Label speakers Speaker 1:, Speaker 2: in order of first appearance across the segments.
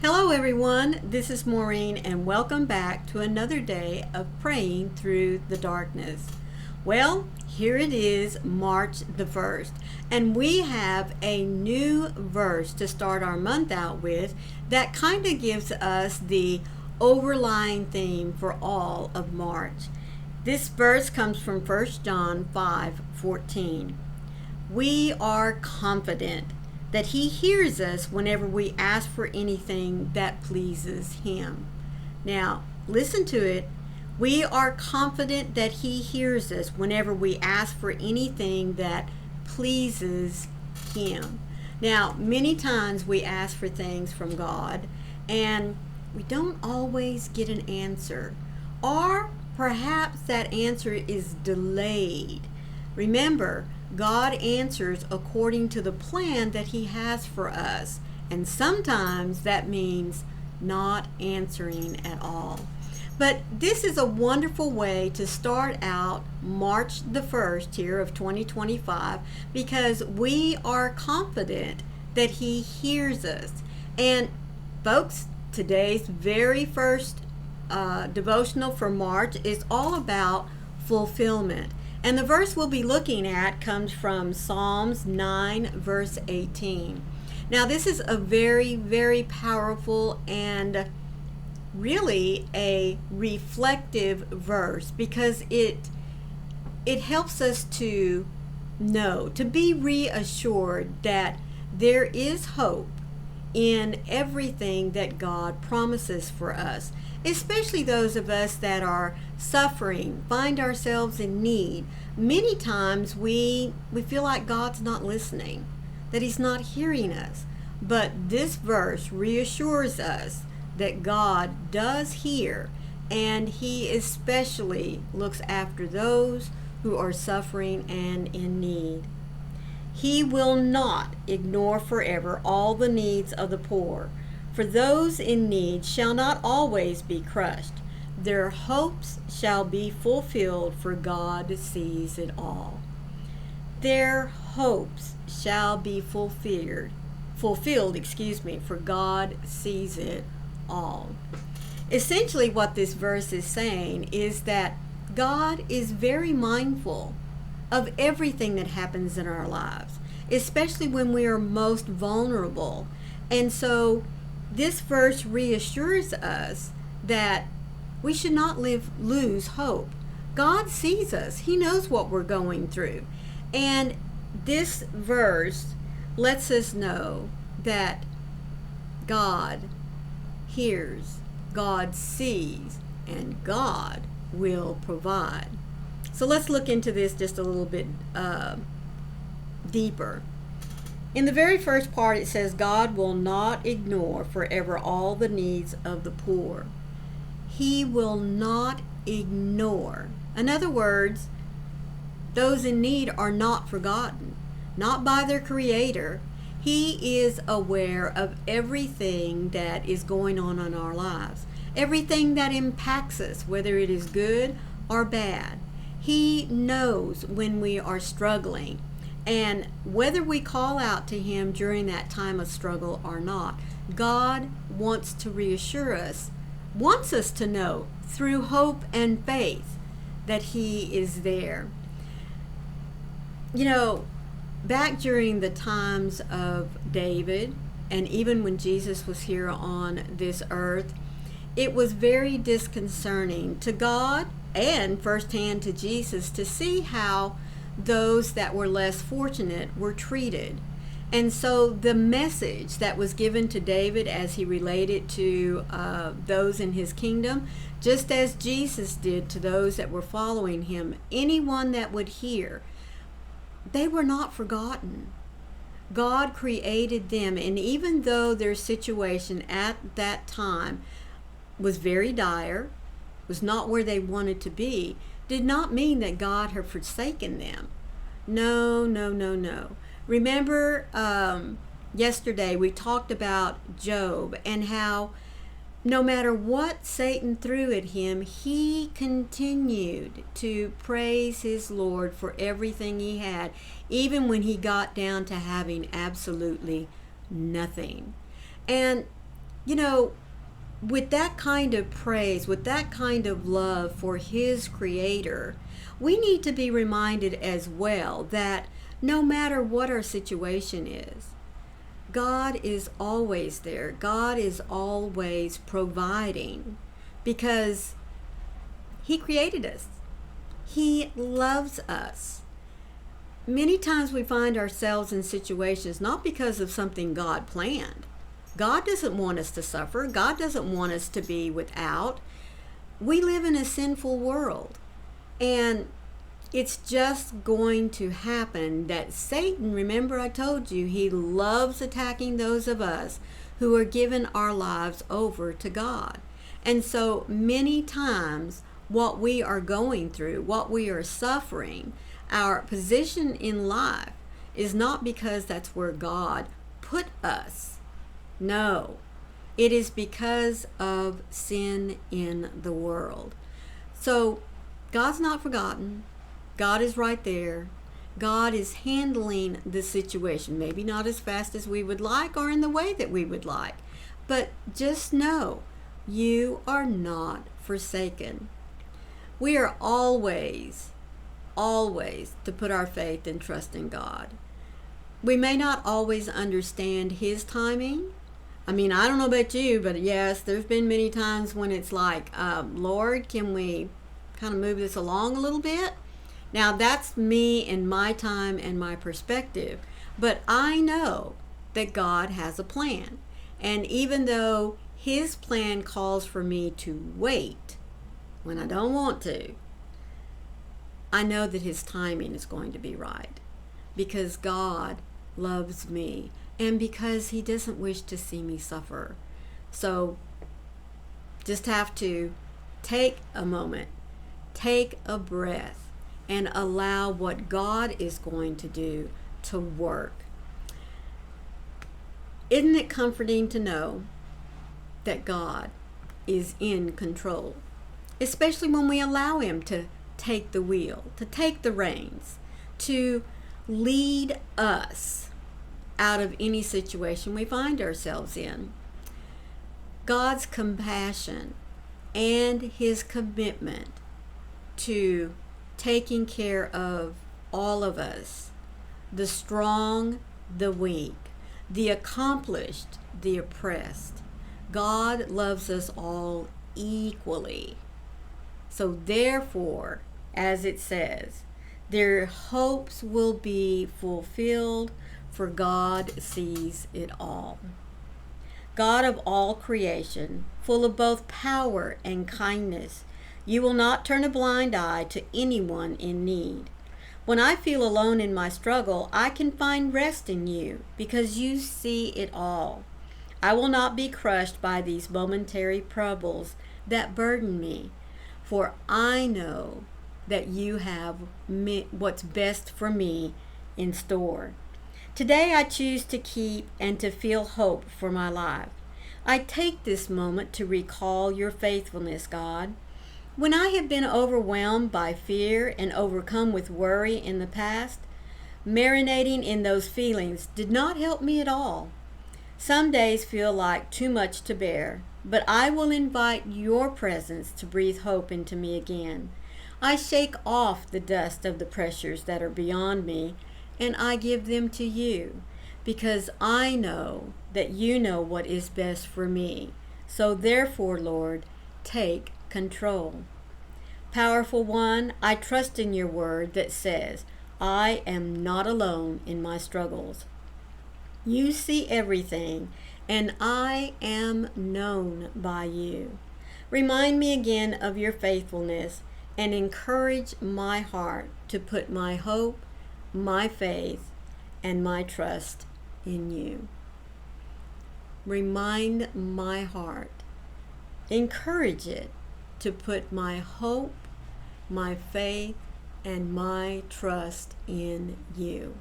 Speaker 1: Hello everyone, this is Maureen and welcome back to another day of praying through the darkness. Well, here it is, March the 1st, and we have a new verse to start our month out with that kind of gives us the overlying theme for all of March. This verse comes from 1 John 5:14. We are confident that He hears us whenever we ask for anything that pleases Him. Now, listen to it. We are confident that He hears us whenever we ask for anything that pleases Him. Now, many times we ask for things from God and we don't always get an answer. Or perhaps that answer is delayed. Remember, God answers according to the plan that He has for us, and sometimes that means not answering at all. But this is a wonderful way to start out March the 1st here of 2025 because we are confident that He hears us. And folks, today's very first devotional for March is all about fulfillment. And the verse we'll be looking at comes from Psalms 9, verse 18. Now, this is a very, very powerful and really a reflective verse because it helps us to know, to be reassured that there is hope in everything that God promises for us, especially those of us that are suffering, find ourselves in need. Many times we feel like God's not listening, that He's not hearing us. But this verse reassures us that God does hear, and He especially looks after those who are suffering and in need. He will not ignore forever all the needs of the poor, for those in need shall not always be crushed. Their hopes shall be fulfilled, for God sees it all. Their hopes shall be fulfilled, for God sees it all. Essentially, what this verse is saying is that God is very mindful of everything that happens in our lives, especially when we are most vulnerable. And so this verse reassures us that we should not lose hope. God sees us. He knows what we're going through. And this verse lets us know that God hears, God sees, and God will provide. So let's look into this just a little bit deeper. In the very first part, it says, God will not ignore forever all the needs of the poor. He will not ignore. In other words, those in need are not forgotten, not by their Creator. He is aware of everything that is going on in our lives, everything that impacts us, whether it is good or bad. He knows when we are struggling, and whether we call out to Him during that time of struggle or not, God wants to reassure us, wants us to know through hope and faith that He is there. You know, back during the times of David, and even when Jesus was here on this earth, it was very disconcerting to God and firsthand to Jesus to see how those that were less fortunate were treated. And so the message that was given to David as he related to those in his kingdom, just as Jesus did to those that were following Him, anyone that would hear, they were not forgotten. God created them, and even though their situation at that time was very dire, was not where they wanted to be, did not mean that God had forsaken them. No. Remember, yesterday we talked about Job and how no matter what Satan threw at him, he continued to praise his Lord for everything he had, even when he got down to having absolutely nothing. And You know, with that kind of praise, with that kind of love for His Creator, we need to be reminded as well that no matter what our situation is, God is always there. God is always providing because He created us. He loves us. Many times we find ourselves in situations not because of something God planned. God doesn't want us to suffer. God doesn't want us to be without. We live in a sinful world, and it's just going to happen that Satan, remember I told you, he loves attacking those of us who are given our lives over to God. And so many times what we are going through, what we are suffering, our position in life is not because that's where God put us. No, it is because of sin in the world. So God's not forgotten. God is right there. God is handling the situation, maybe not as fast as we would like or in the way that we would like. But just know, you are not forsaken. We are always to put our faith and trust in God. We may not always understand His timing. I mean, I don't know about you, but yes, there's been many times when it's like, Lord, can we kind of move this along a little bit? Now, that's me and my time and my perspective. But I know that God has a plan. And even though His plan calls for me to wait when I don't want to, I know that His timing is going to be right. Because God loves me. And because He doesn't wish to see me suffer. So, just have to take a moment, take a breath, and allow what God is going to do to work. Isn't it comforting to know that God is in control? Especially when we allow Him to take the wheel, to take the reins, to lead us out of any situation we find ourselves in. God's compassion and His commitment to taking care of all of us, the strong, the weak, the accomplished, the oppressed. God loves us all equally. So therefore, as it says, their hopes will be fulfilled, for God sees it all. God of all creation, full of both power and kindness, you will not turn a blind eye to anyone in need. When I feel alone in my struggle, I can find rest in you because you see it all. I will not be crushed by these momentary troubles that burden me, for I know that you have what's best for me in store. Today I choose to keep and to feel hope for my life. I take this moment to recall your faithfulness, God. When I have been overwhelmed by fear and overcome with worry in the past, marinating in those feelings did not help me at all. Some days feel like too much to bear, but I will invite your presence to breathe hope into me again. I shake off the dust of the pressures that are beyond me, and I give them to you, because I know that you know what is best for me. So therefore, Lord, take control. Powerful One, I trust in your word that says, I am not alone in my struggles. You see everything, and I am known by you. Remind me again of your faithfulness and encourage my heart to put my hope, my faith, and my trust in you. Remind my heart, encourage it to put my hope, my faith, and my trust in you.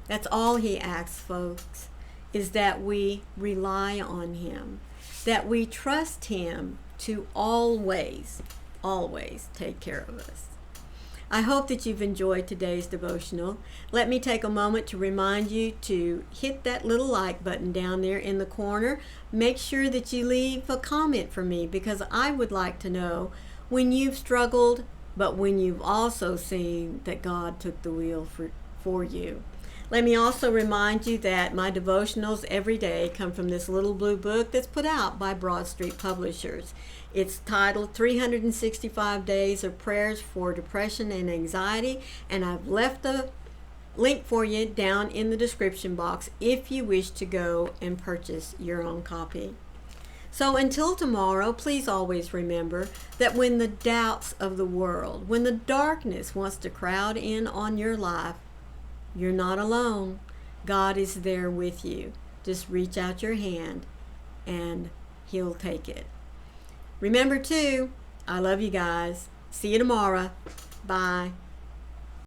Speaker 1: That's all He asks, folks, is that we rely on Him, that we trust Him to always take care of us. I hope that you've enjoyed today's devotional. Let me take a moment to remind you to hit that little like button down there in the corner. Make sure that you leave a comment for me, because I would like to know when you've struggled, but when you've also seen that God took the wheel for you. Let me also remind you that my devotionals every day come from this little blue book that's put out by Broad Street Publishers. It's titled 365 Days of Prayers for Depression and Anxiety, and I've left a link for you down in the description box if you wish to go and purchase your own copy. So until tomorrow, please always remember that when the doubts of the world, when the darkness wants to crowd in on your life, you're not alone. God is there with you. Just reach out your hand and He'll take it. Remember too, I love you guys. See you tomorrow. Bye.